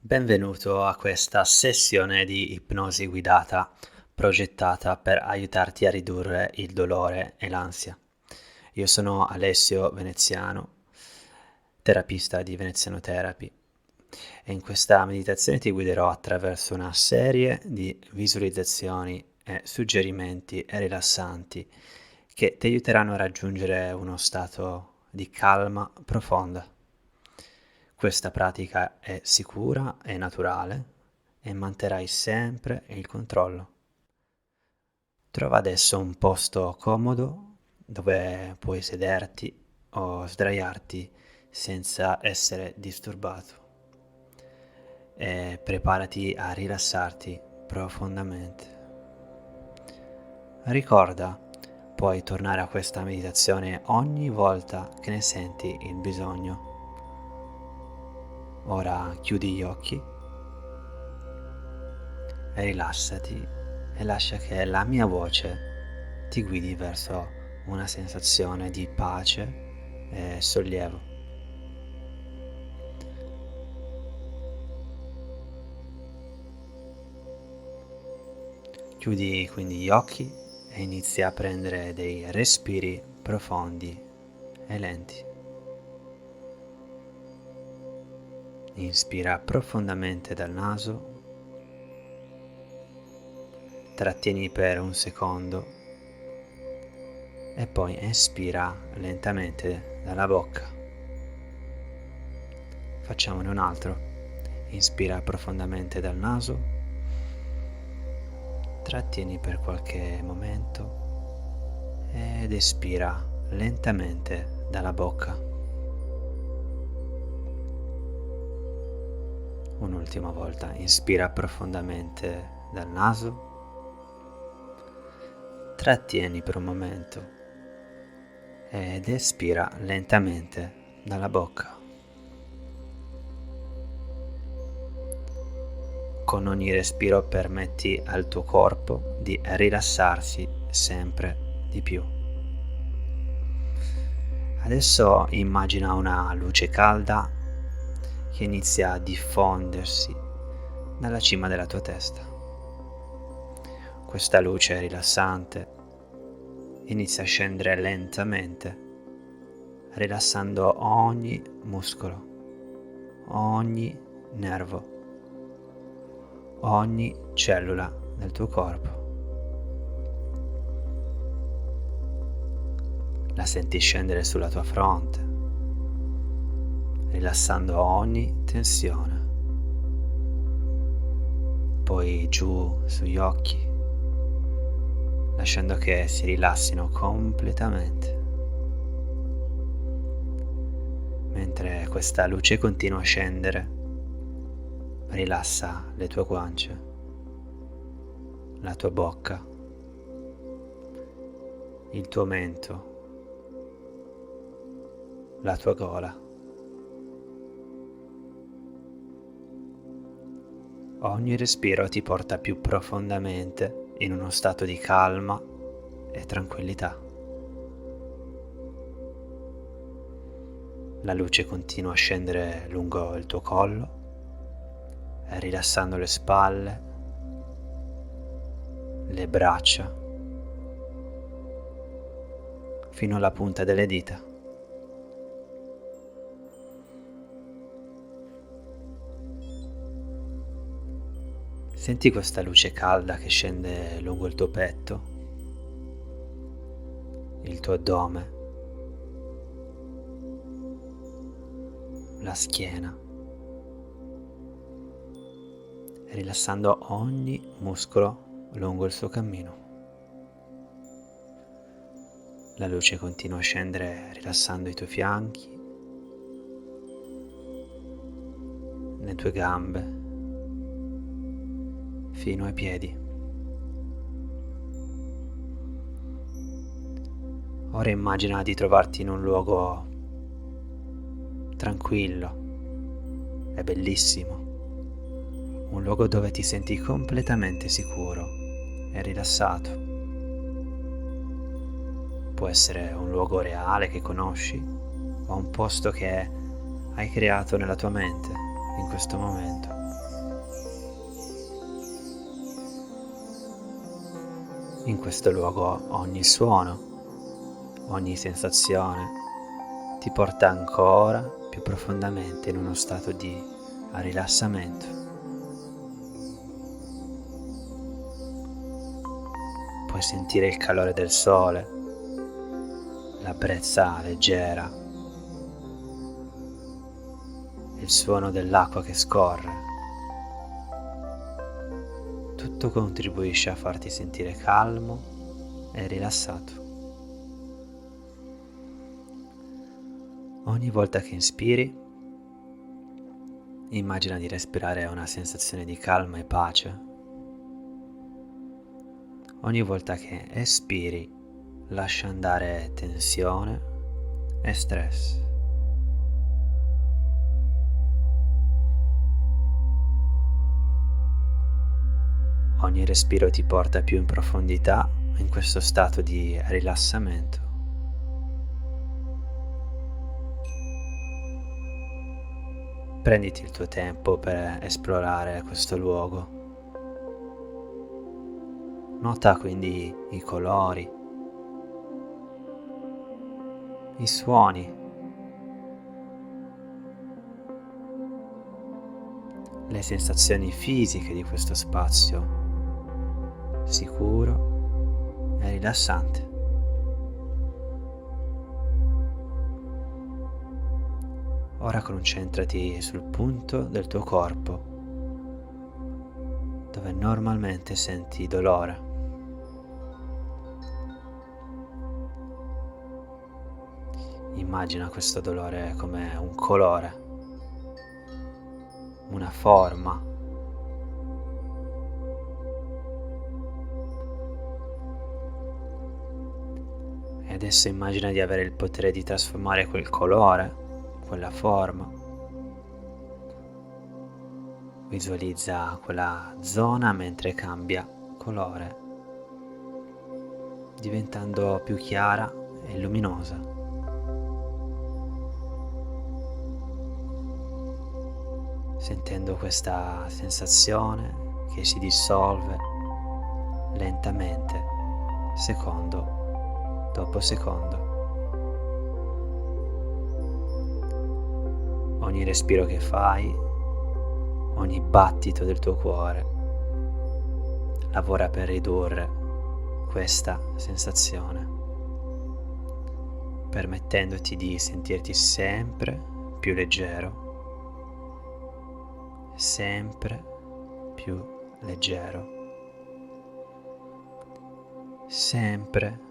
Benvenuto a questa sessione di ipnosi guidata progettata per aiutarti a ridurre il dolore e l'ansia. Io sono Alessio Veneziano, terapista di Veneziano Therapy, e in questa meditazione ti guiderò attraverso una serie di visualizzazioni e suggerimenti rilassanti che ti aiuteranno a raggiungere uno stato di calma profonda. Questa pratica è sicura e naturale e manterrai sempre il controllo. Trova adesso un posto comodo dove puoi sederti o sdraiarti senza essere disturbato e preparati a rilassarti profondamente. Ricorda, puoi tornare a questa meditazione ogni volta che ne senti il bisogno. Ora chiudi gli occhi, rilassati e lascia che la mia voce ti guidi verso una sensazione di pace e sollievo. Chiudi quindi gli occhi e inizia a prendere dei respiri profondi e lenti. Inspira profondamente dal naso, trattieni per un secondo e poi espira lentamente dalla bocca. Facciamone un altro. Inspira profondamente dal naso, trattieni per qualche momento ed espira lentamente dalla bocca. Un'ultima volta, inspira profondamente dal naso, trattieni per un momento ed espira lentamente dalla bocca. Con ogni respiro permetti al tuo corpo di rilassarsi sempre di più. Adesso immagina una luce calda che inizia a diffondersi dalla cima della tua testa. Questa luce rilassante inizia a scendere lentamente, rilassando ogni muscolo, ogni nervo, ogni cellula del tuo corpo. La senti scendere sulla tua fronte, rilassando ogni tensione, poi giù sugli occhi, lasciando che si rilassino completamente. Mentre questa luce continua a scendere, rilassa le tue guance, la tua bocca, il tuo mento, la tua gola. Ogni respiro ti porta più profondamente in uno stato di calma e tranquillità. La luce continua a scendere lungo il tuo collo, rilassando le spalle, le braccia, fino alla punta delle dita. Senti questa luce calda che scende lungo il tuo petto, il tuo addome, la schiena, rilassando ogni muscolo lungo il suo cammino. La luce continua a scendere rilassando i tuoi fianchi, le tue gambe, fino ai piedi. Ora immagina di trovarti in un luogo tranquillo e bellissimo, un luogo dove ti senti completamente sicuro e rilassato. Può essere un luogo reale che conosci o un posto che hai creato nella tua mente in questo momento. In questo luogo ogni suono, ogni sensazione ti porta ancora più profondamente in uno stato di rilassamento. Puoi sentire il calore del sole, la brezza leggera, il suono dell'acqua che scorre. Tutto contribuisce a farti sentire calmo e rilassato. Ogni volta che inspiri, immagina di respirare una sensazione di calma e pace. Ogni volta che espiri, lascia andare tensione e stress. Ogni respiro ti porta più in profondità in questo stato di rilassamento. Prenditi il tuo tempo per esplorare questo luogo. Nota quindi i colori, i suoni, le sensazioni fisiche di questo spazio sicuro e rilassante. Ora concentrati sul punto del tuo corpo dove normalmente senti dolore. Immagina questo dolore come un colore, una forma. E adesso immagina di avere il potere di trasformare quel colore, quella forma. Visualizza quella zona mentre cambia colore, diventando più chiara e luminosa. Sentendo questa sensazione che si dissolve lentamente, secondo dopo secondo. Ogni respiro che fai, ogni battito del tuo cuore lavora per ridurre questa sensazione, permettendoti di sentirti sempre più leggero, sempre più leggero, sempre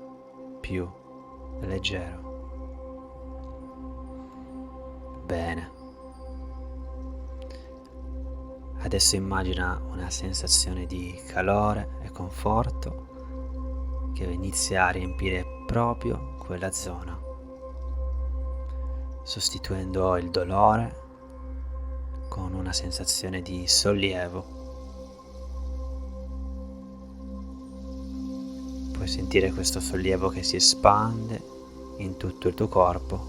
più leggero. Bene. Adesso immagina una sensazione di calore e conforto che inizia a riempire proprio quella zona, sostituendo il dolore con una sensazione di sollievo. Puoi sentire questo sollievo che si espande in tutto il tuo corpo,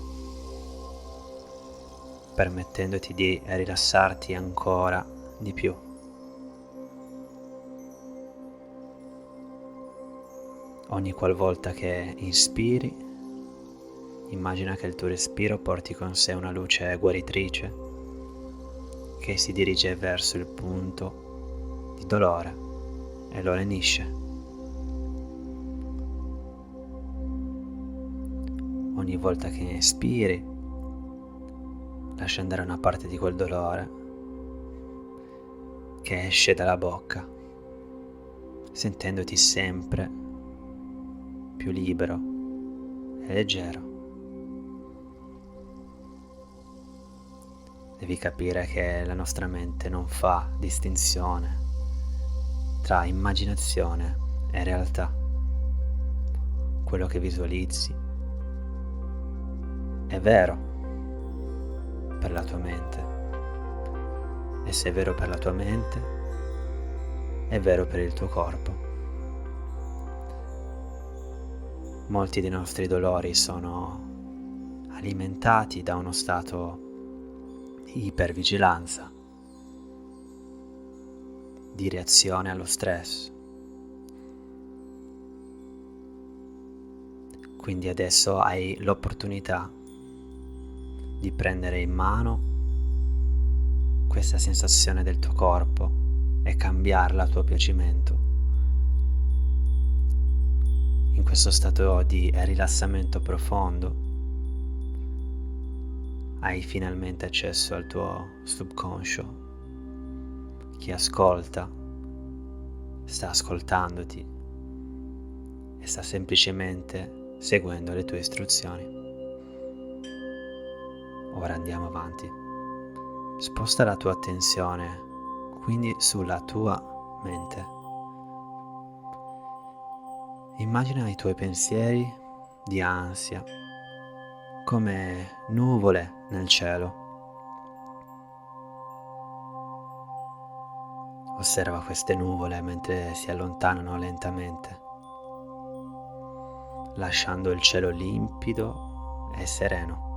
permettendoti di rilassarti ancora di più. Ogni qualvolta che inspiri, immagina che il tuo respiro porti con sé una luce guaritrice che si dirige verso il punto di dolore e lo lenisce. Ogni volta che espiri, lascia andare una parte di quel dolore che esce dalla bocca, sentendoti sempre più libero e leggero. Devi capire che la nostra mente non fa distinzione tra immaginazione e realtà. Quello che visualizzi è vero per la tua mente. E se è vero per la tua mente, è vero per il tuo corpo. Molti dei nostri dolori sono alimentati da uno stato di ipervigilanza, di reazione allo stress. Quindi adesso hai l'opportunità di prendere in mano questa sensazione del tuo corpo e cambiarla a tuo piacimento. In questo stato di rilassamento profondo hai finalmente accesso al tuo subconscio che ascolta, sta ascoltandoti e sta semplicemente seguendo le tue istruzioni. Ora andiamo avanti. Sposta la tua attenzione quindi sulla tua mente. Immagina i tuoi pensieri di ansia come nuvole nel cielo. Osserva queste nuvole mentre si allontanano lentamente, lasciando il cielo limpido e sereno.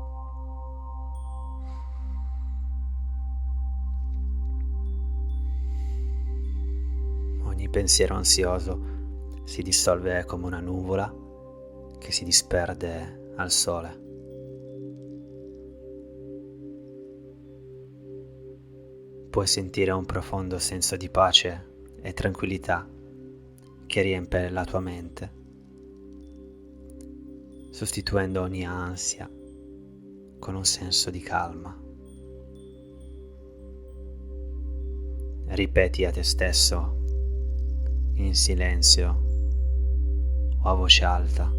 Ogni pensiero ansioso si dissolve come una nuvola che si disperde al sole. Puoi sentire un profondo senso di pace e tranquillità che riempie la tua mente, sostituendo ogni ansia con un senso di calma. Ripeti a te stesso in silenzio o a voce alta: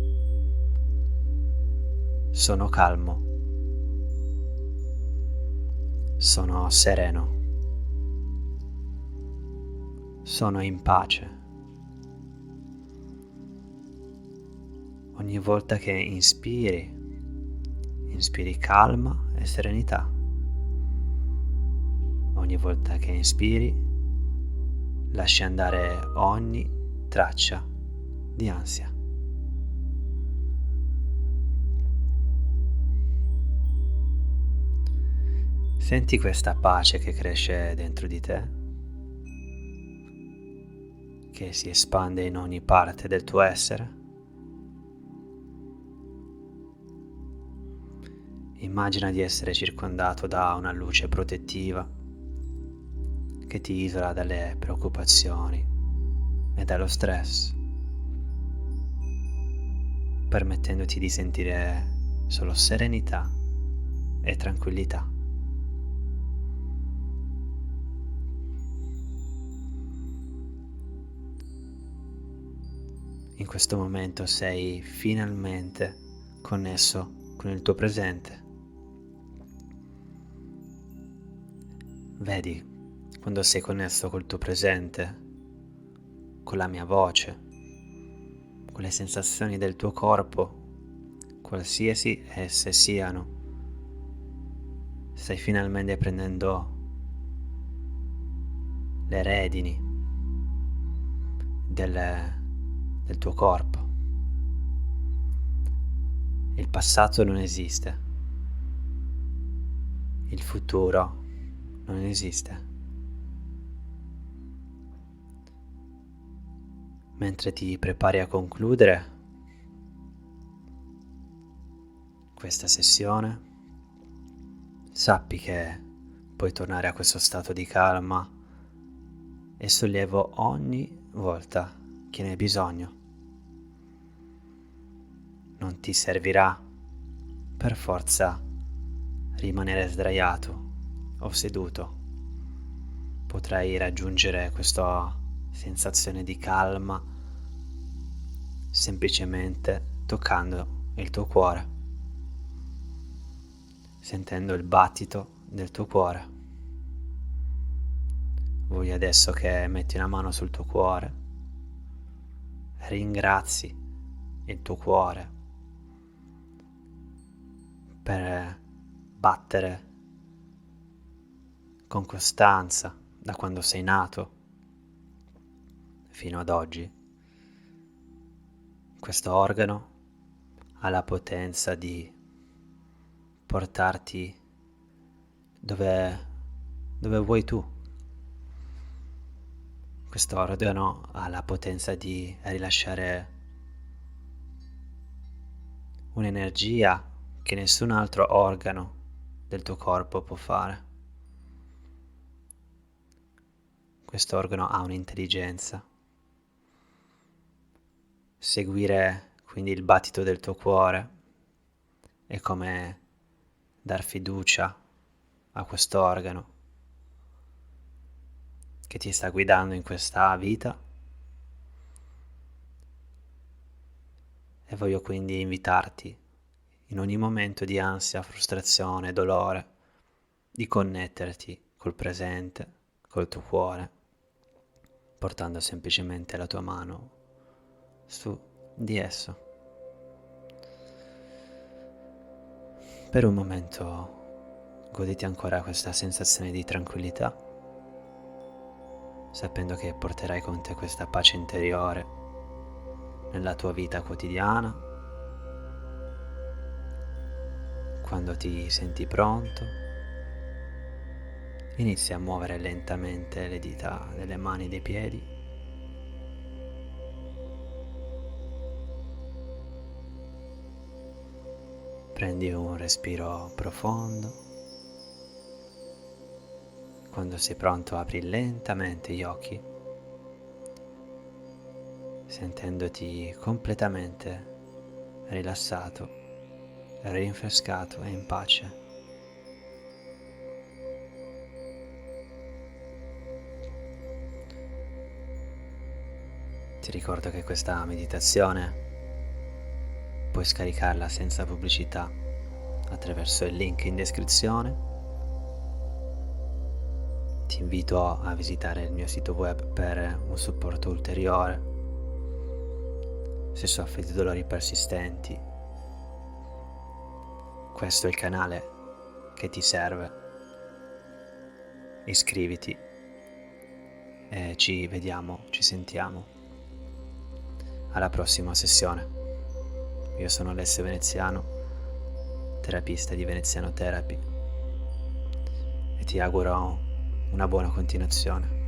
sono calmo, sono sereno, sono in pace. Ogni volta che inspiri calma e serenità. Ogni volta che inspiri, lasci andare ogni traccia di ansia. Senti questa pace che cresce dentro di te, che si espande in ogni parte del tuo essere. Immagina di essere circondato da una luce protettiva che ti isola dalle preoccupazioni e dallo stress, permettendoti di sentire solo serenità e tranquillità. In questo momento sei finalmente connesso con il tuo presente. Vedi, quando sei connesso col tuo presente, con la mia voce, con le sensazioni del tuo corpo, qualsiasi esse siano, stai finalmente prendendo le redini del tuo corpo. Il passato non esiste, il futuro non esiste. Mentre ti prepari a concludere questa sessione, sappi che puoi tornare a questo stato di calma e sollievo ogni volta che ne hai bisogno. Non ti servirà per forza rimanere sdraiato o seduto. Potrai raggiungere questa sensazione di calma semplicemente toccando il tuo cuore, sentendo il battito del tuo cuore. Voglio adesso che metti una mano sul tuo cuore, ringrazi il tuo cuore per battere con costanza da quando sei nato fino ad oggi. Questo organo ha la potenza di portarti dove vuoi tu. Questo organo ha la potenza di rilasciare un'energia che nessun altro organo del tuo corpo può fare. Questo organo ha un'intelligenza. Seguire quindi il battito del tuo cuore è come dar fiducia a questo organo che ti sta guidando in questa vita. E voglio quindi invitarti in ogni momento di ansia, frustrazione, dolore, di connetterti col presente, col tuo cuore, portando semplicemente la tua mano su di esso. Per un momento goditi ancora questa sensazione di tranquillità, sapendo che porterai con te questa pace interiore nella tua vita quotidiana. Quando ti senti pronto, inizia a muovere lentamente le dita delle mani e dei piedi. Prendi un respiro profondo. Quando sei pronto, apri lentamente gli occhi, sentendoti completamente rilassato, rinfrescato e in pace. Ti ricordo che questa meditazione puoi scaricarla senza pubblicità attraverso il link in descrizione. Ti invito a visitare il mio sito web per un supporto ulteriore se soffri di dolori persistenti. Questo è il canale che ti serve. Iscriviti e ci vediamo, ci sentiamo alla prossima sessione. Io sono Alessio Veneziano, terapista di Veneziano Therapy, e ti auguro una buona continuazione.